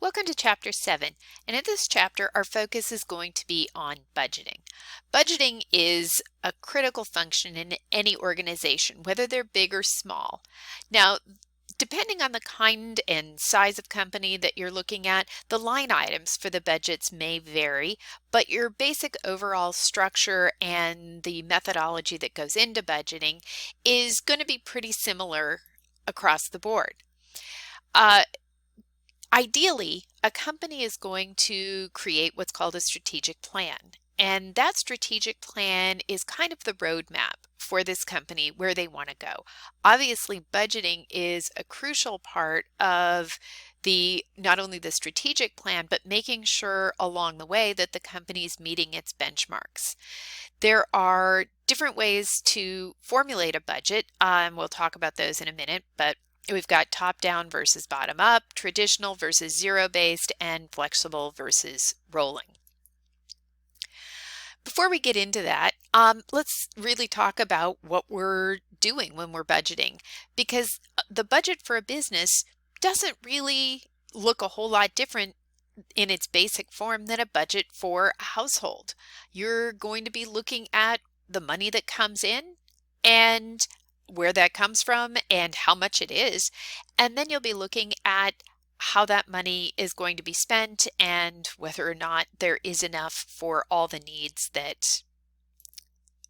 Welcome to Chapter 7, and in this chapter our focus is going to be on budgeting. Budgeting is a critical function in any organization, whether they're big or small. Now, depending on the kind and size of company that you're looking at, the line items for the budgets may vary, but your basic overall structure and the methodology that goes into budgeting is going to be pretty similar across the board. Ideally, a company is going to create what's called a strategic plan. And that strategic plan is kind of the roadmap for this company where they want to go. Obviously, budgeting is a crucial part of not only the strategic plan, but making sure along the way that the company is meeting its benchmarks. There are different ways to formulate a budget. We'll talk about those in a minute, but we've got top-down versus bottom-up, traditional versus zero-based, and flexible versus rolling. Before we get into that, let's really talk about what we're doing when we're budgeting, because the budget for a business doesn't really look a whole lot different in its basic form than a budget for a household. You're going to be looking at the money that comes in and where that comes from and how much it is, and then you'll be looking at how that money is going to be spent and whether or not there is enough for all the needs that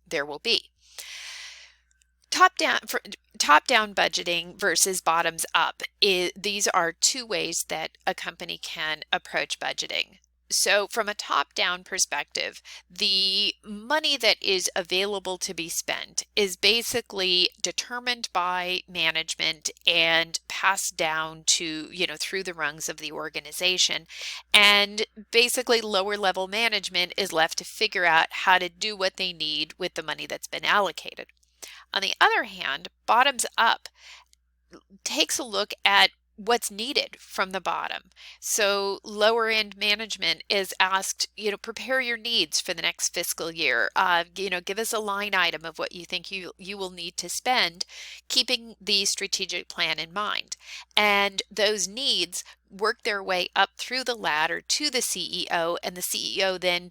there will be. Top-down budgeting versus bottoms-up, these are two ways that a company can approach budgeting. So from a top-down perspective, the money that is available to be spent is basically determined by management and passed down to, through the rungs of the organization. And basically lower level management is left to figure out how to do what they need with the money that's been allocated. On the other hand, bottoms up takes a look at what's needed from the bottom. So lower end management is asked, prepare your needs for the next fiscal year. Give us a line item of what you think you will need to spend, keeping the strategic plan in mind. And those needs work their way up through the ladder to the CEO, and the CEO then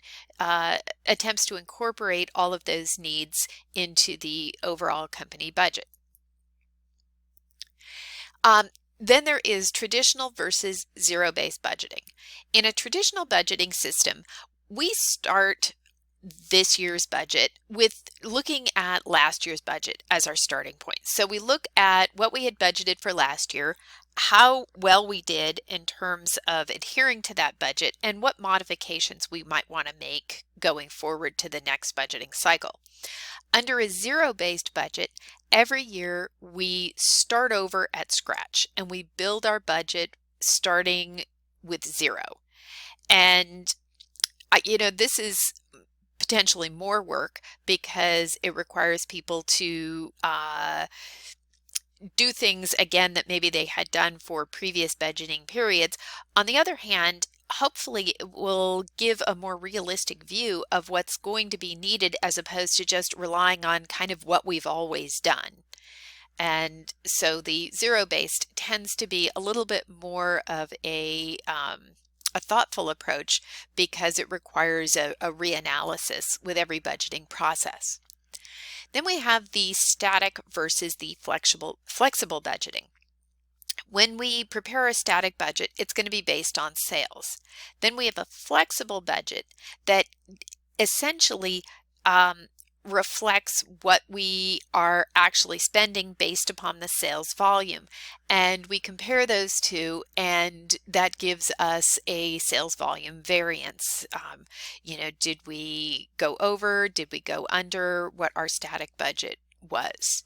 attempts to incorporate all of those needs into the overall company budget. Then there is traditional versus zero-based budgeting. In a traditional budgeting system, we start this year's budget with looking at last year's budget as our starting point. So we look at what we had budgeted for last year, how well we did in terms of adhering to that budget, and what modifications we might want to make going forward to the next budgeting cycle. Under a zero-based budget, every year we start over at scratch and we build our budget starting with zero. And this is potentially more work because it requires people to do things again that maybe they had done for previous budgeting periods. On the other hand, hopefully it will give a more realistic view of what's going to be needed as opposed to just relying on kind of what we've always done. And so the zero-based tends to be a little bit more of a thoughtful approach because it requires a reanalysis with every budgeting process. Then we have the static versus the flexible budgeting. When we prepare a static budget, it's going to be based on sales. Then we have a flexible budget that essentially reflects what we are actually spending based upon the sales volume. And we compare those two, and that gives us a sales volume variance. Did we go over? Did we go under what our static budget was?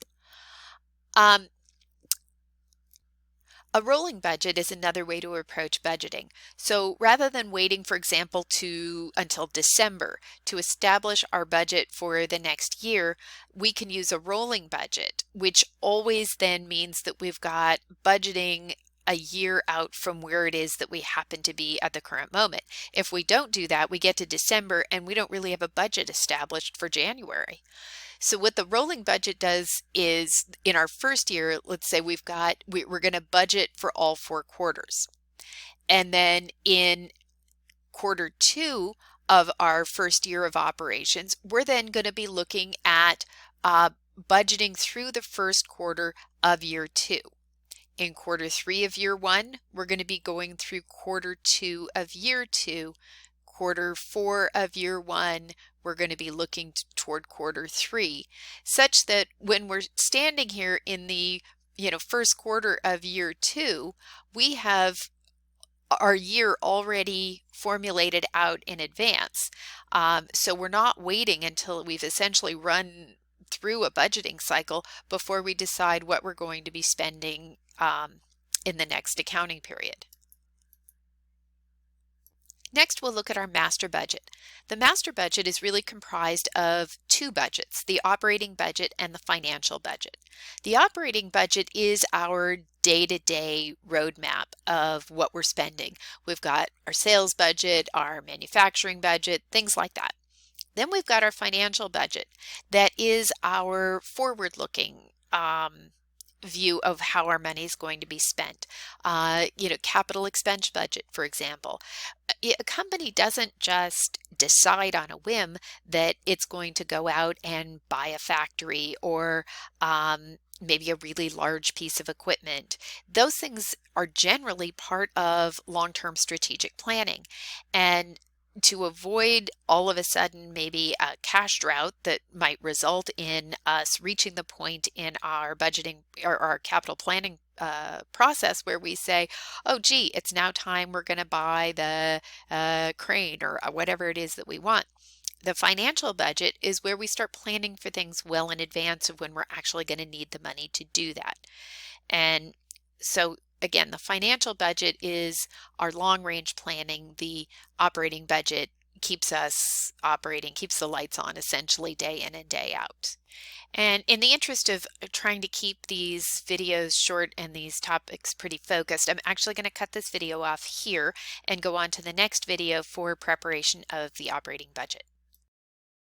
A rolling budget is another way to approach budgeting. So rather than waiting, for example, until December to establish our budget for the next year, we can use a rolling budget, which always then means that we've got budgeting a year out from where it is that we happen to be at the current moment. If we don't do that, we get to December and we don't really have a budget established for January. So what the rolling budget does is in our first year, let's say we're going to budget for all 4 quarters. And then in quarter two of our first year of operations, we're then going to be looking at budgeting through the first quarter of year two. In quarter three of year one, we're going to be going through quarter two of year two. Quarter four of year one, we're going to be looking toward quarter three, such that when we're standing here in the first quarter of year two, we have our year already formulated out in advance. So we're not waiting until we've essentially run through a budgeting cycle before we decide what we're going to be spending in the next accounting period. Next, we'll look at our master budget. The master budget is really comprised of two budgets, the operating budget and the financial budget. The operating budget is our day-to-day roadmap of what we're spending. We've got our sales budget, our manufacturing budget, things like that. Then we've got our financial budget. That is our forward-looking view of how our money is going to be spent. Capital expense budget, for example. A company doesn't just decide on a whim that it's going to go out and buy a factory or maybe a really large piece of equipment. Those things are generally part of long-term strategic planning. And to avoid all of a sudden maybe a cash drought that might result in us reaching the point in our budgeting or our capital planning process where we say, oh gee, it's now time we're going to buy the crane or whatever it is that we want. The financial budget is where we start planning for things well in advance of when we're actually going to need the money to do that. And so again, the financial budget is our long-range planning. The operating budget keeps us operating, keeps the lights on essentially day in and day out. And in the interest of trying to keep these videos short and these topics pretty focused, I'm actually going to cut this video off here and go on to the next video for preparation of the operating budget.